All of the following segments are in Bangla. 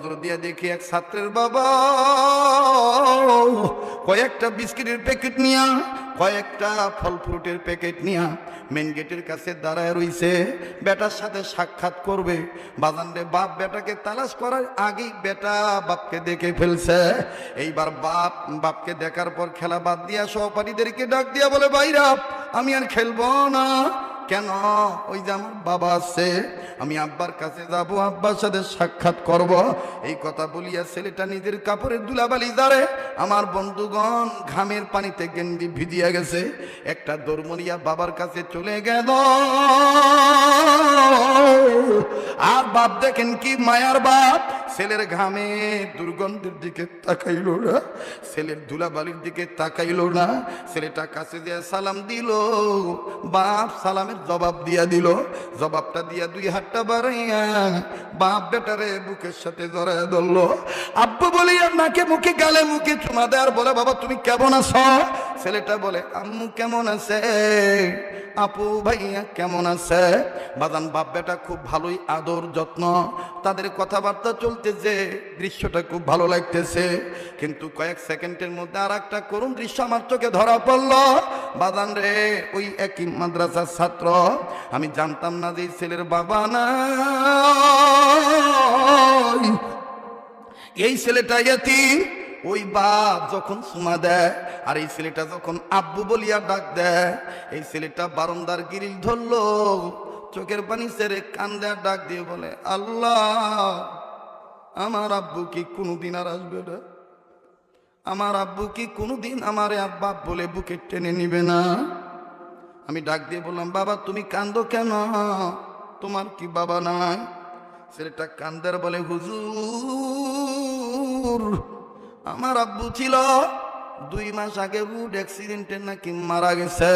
নজর দিয়ে দেখি এক ছাত্রের বাবা কয়েকটা বিস্কিটের প্যাকেট নিয়া, কয়েকটা ফল ফ্রুটের প্যাকেট নিয়া মেন গেটের কাছে দাঁড়ায় রইছে, বেটার সাথে সাক্ষাৎ করবে। বাজান রে, বাপ বেটাকে তালাশ করার আগেই বেটা বাপকে দেখে ফেলছে। এইবার বাপকে দেখার পর খেলা বাদ দিয়া সহপাঠীদেরকে ডাক দিয়া বলে, ভাইরা আমি আর খেলবো না। কেন? ওই যে আমার বাবা আছে, আমি আব্বার কাছে যাব, আব্বার সাথে সাক্ষাৎ করব। এই কথা বলিয়া ছেলেটা নিজের কাপড়ের ধুলাবালি দাঁড়ে, আমার বন্ধুগণ ঘামের পানিতে গেঞ্জি ভিজিয়া গেছে, একটা দৌড়মরিয়া বাবার কাছে চলে গেল। আর বাপ দেখেন কি মায়ার বাপ, ছেলের ঘামে দুর্গন্ধের দিকে তাকাইল না, ছেলের ধুলাবালির দিকে তাকাইল না। ছেলেটা কাছে দিয়ে সালাম দিল, বাপ সালামের জবাব দিয়া দিল। জবাবটা দিয়া দুই হাতটা বাড়াইয়া বাপ বেটারে বুকের সাথে জড়ায় ধরল। আব্বু বলিয়া নাকে মুখে গালে মুখে চুমা দেয় আর বলে, বাবা তুমি কেমন আছো? ছেলেটা বলে, আম্মু কেমন আছে, আপু ভাইয়া কেমন আছে? বাজান বাপ বেটা খুব ভালোই আদর যত্ন, তাদের কথাবার্তা চলতেছে, দৃশ্যটা খুব ভালো লাগতেছে। কিন্তু কয়েক সেকেন্ডের মধ্যে আর একটা করুণ দৃশ্য আমার চোখে ধরা পড়ল। বাজান রে, ওই একই মাদ্রাসার ছাত্র, আমি জানতাম না যে ছেলের বাবা না, এই ছেলেটা ইয়াতীম। ওই বাপ যখন সুমা দেয় আর এই ছেলেটা যখন আব্বু বলিয়া ডাক দেয়, এই ছেলেটা বারান্দার গিরিল ধরলো, চোখের পানি ছেড়ে কান্দে ডাক দিয়ে বলে, আল্লাহ আমার আব্বু কি কোনোদিন আর আসবে না? আমার আব্বু কি কোনোদিন আমার আর বাপ বলে বুকে টেনে নিবে না? আমি ডাক দিয়ে বললাম, বাবা তুমি কান্দো কেন, তোমার কি বাবা নাই? ছেলেটা কান্দার বলে, হুজুর আমার আব্বু ছিল 2 মাস আগে রোড অ্যাক্সিডেন্টে নাকি মারা গেছে।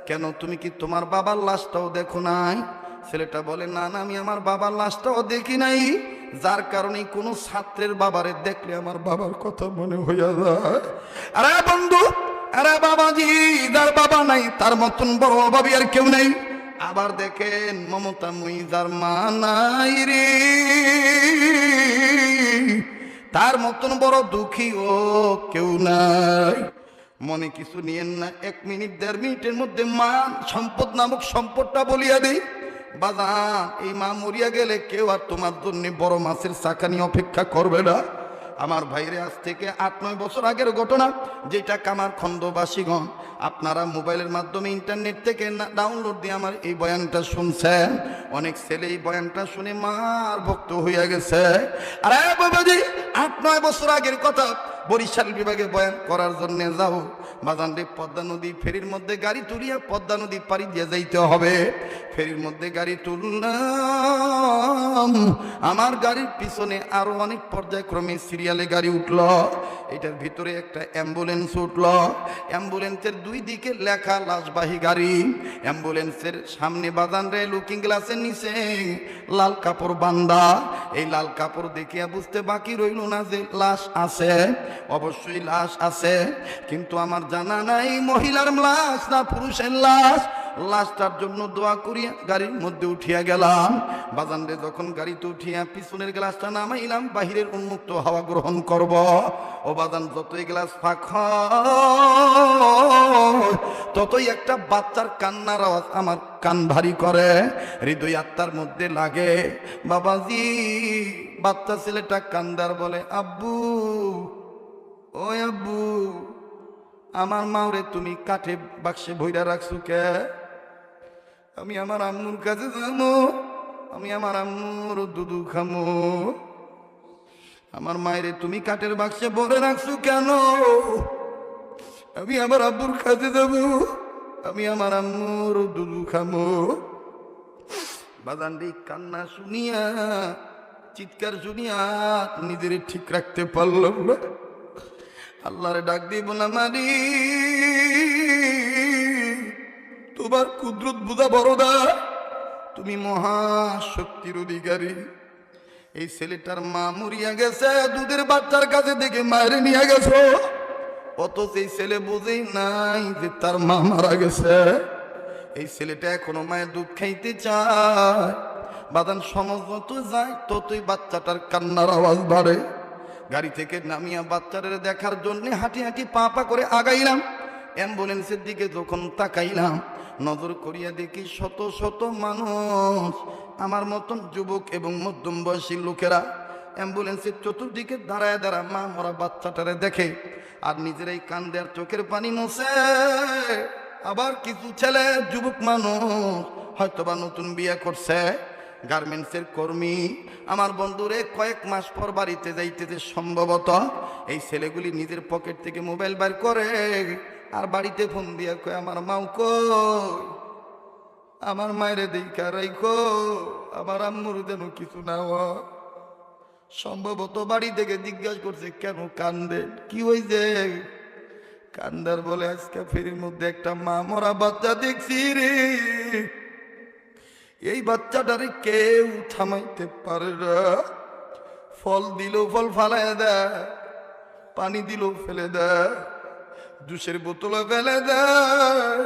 কেন, তুমি কি তোমার বাবার লাশটাও দেখো নাই? ছেলেটা বলে, না না আমি আমার বাবার লাশটাও দেখি নাই, যার কারণে কোনো ছাত্রের বাবারে দেখলে আমার বাবার কথা মনে হইয়া যায়। আরে বন্ধু, আরে বাবাজি, যার বাবা নাই তার মতন বড় অভাবী আর কেউ নেই। আবার দেখেন মমতা মুইজার মা নাই রে, তার মতন বড় দুঃখী ও কেউ নাই। মনে কিছু নিয়েন না, 1 মিনিট 1.5 মিনিটের মধ্যে মা সম্পদ নামক সম্পদটা বলিয়া দেই। বাজান, এই মা মরিয়া গেলে কেউ আর তোমার জন্য বড় মাছের চাকা নিয়ে অপেক্ষা করবে না। আমার ভাইরে, আজ থেকে 8-9 বছর আগের ঘটনা, যেটা কামার খন্দবাসীগণ আপনারা মোবাইলের মাধ্যমে ইন্টারনেট থেকে ডাউনলোড দিয়ে আমার এই বয়ানটা শুনছেন। অনেক ছেলে এই বয়ানটা শুনে মার ভক্ত হইয়া গেছে। আরে বাবাজি, 8-9 বছর আগের কথা, বরিশাল বিভাগে বয়ান করার জন্য যাও বাজানরে, পদ্মা নদী ফেরির মধ্যে গাড়ি তুলিয়া পদ্মা নদী পাড়ি দিয়ে যাইতে হবে। ফেরির মধ্যে গাড়ি তুললাম, আমার গাড়ির পিছনে আরো অনেক পর্যায়ক্রমে সিরিয়ালে গাড়ি উঠল। এটার ভিতরে একটা অ্যাম্বুলেন্স উঠল। অ্যাম্বুলেন্সের 2 দিকে লেখা লাশবাহী গাড়ি। অ্যাম্বুলেন্সের সামনে বাজানরে লুকিং গ্লাসের নিচে লাল কাপড় বান্ধা। এই লাল কাপড় দেখিয়া বুঝতে বাকি রইল না যে লাশ আছে। অবশ্যই লাশ আছে, কিন্তু আমার জানা নাই মহিলার লাশ না পুরুষের লাশ। লাশটার জন্য দোয়া করিয়া গাড়ির মধ্যে উঠিয়া গেলাম। বাজানরে যখন গাড়িতে উঠিয়া পিছনের গ্লাসটা নামাইলাম, বাহিরের উন্মুক্ত হাওয়া গ্রহণ করব। ও বাজান, যতই গ্লাস ফাঁক হয় ততই একটা বাচ্চার কান্নার আওয়াজ আমার কান ভারী করে, হৃদয় আত্মার মধ্যে লাগে। বাবাজি, বাচ্চা ছেলেটা কান্দার বলে, আব্বু ও আব্বু, আমার মাওরে তুমি কাঠে বাক্সে ভইরা রাখছো কে? আমি আমার আম্মুর কাছে যাবো, আমি আমার আম্মুর দুধু খামো। আমার মায়েরে তুমি কাঠের বাক্সে ভরে রাখছো কেন? আমি আমার আব্বুর কাছে যাবো, আমি আমার আম্মুর দুধু খামো। বাজানডি কান্না শুনিয়া, চিৎকার শুনিয়া নিজের ঠিক রাখতে পারলাম না। আল্লাহরে ডাক দিয়ে বললাম, মারি তোমার কুদরত বুঝা বড়দা, তুমি মহাশক্তির অধিকারী। এই ছেলেটার মা মরিয়া গেছে, দুধের বাচ্চার কাছে দেখে মায়ের নিয়ে গেছো, অথচ এই ছেলে বুঝেই নাই যে তার মা মারা গেছে। এই ছেলেটা এখনো মায়ের দুধ খাইতে চায়। বাদান সমাজ যত যায় ততই বাচ্চাটার কান্নার আওয়াজ বাড়ে। গাড়ি থেকে নামিয়া বাচ্চাদের দেখার জন্য হাঁটি হাঁটি পা পা করে আগাইলাম। অ্যাম্বুলেন্সের দিকে যখন তাকাইলাম, নজর করিয়া দেখি শত শত মানুষ, আমার মতন যুবক এবং মধ্যম বয়সী লোকেরা অ্যাম্বুলেন্সের চতুর্দিকে দাঁড়ায় দাঁড়ায় মা মরা বাচ্চাটারে দেখে আর নিজেরাই কান্দে আর চোখের পানি মোছে। আবার কিছু ছেলে যুবক মানুষ হয়তোবা নতুন বিয়ে করছে, গার্মেন্টসের কর্মী, আমার বন্ধুরে কয়েক মাস পর বাড়িতে যাইতেছে সম্ভবত। এই ছেলেগুলি নিজের পকেট থেকে মোবাইল বের করে আর বাড়িতে ফোন দিয়া কয় আমার মাও কই, আমার মায়েরে দেখা রাইখো, আমার আম্মুর যেন কিছু না হয়। সম্ভবত বাড়ি থেকে জিজ্ঞাসা করছে কেন কান্দেন, কি হয়েছে? কান্দার বলে আজকে ফেরির মধ্যে একটা মা মরা বাচ্চা দেখছি রে, এই বাচ্চাটারে কেউ থামাইতে পারে না। ফল দিল ফল ফালায় দেয়, পানি দিল ফেলে দেয়, জুসের বোতলে ফেলে দেয়,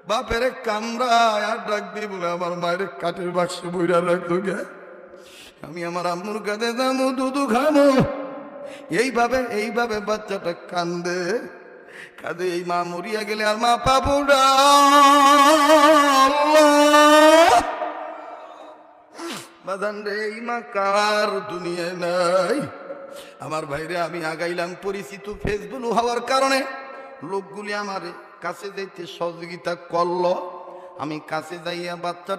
বাপের কামড়ায় আর ডাক দিয়ে বলে আমার মায়ের কাঠের বাক্সে বইরা রাখতো গে, আমি আমার আম্মুর কাছে যাবো দুধু খাবো। এইভাবে বাচ্চাটা কান্দে কাঁদে। এই মা মরিয়া গেলে আর মা পাবো না। বাজান রে, এই মা কার দুনিয়ায় নাই। আমার ভাইরে আমি আগাইলাম, পরিচিত ফেসবুক হওয়ার কারণে লোকগুলি আমার কাছে যাইতে সহযোগিতা করলো। আমি কাছে যাইয়া বাচ্চাটা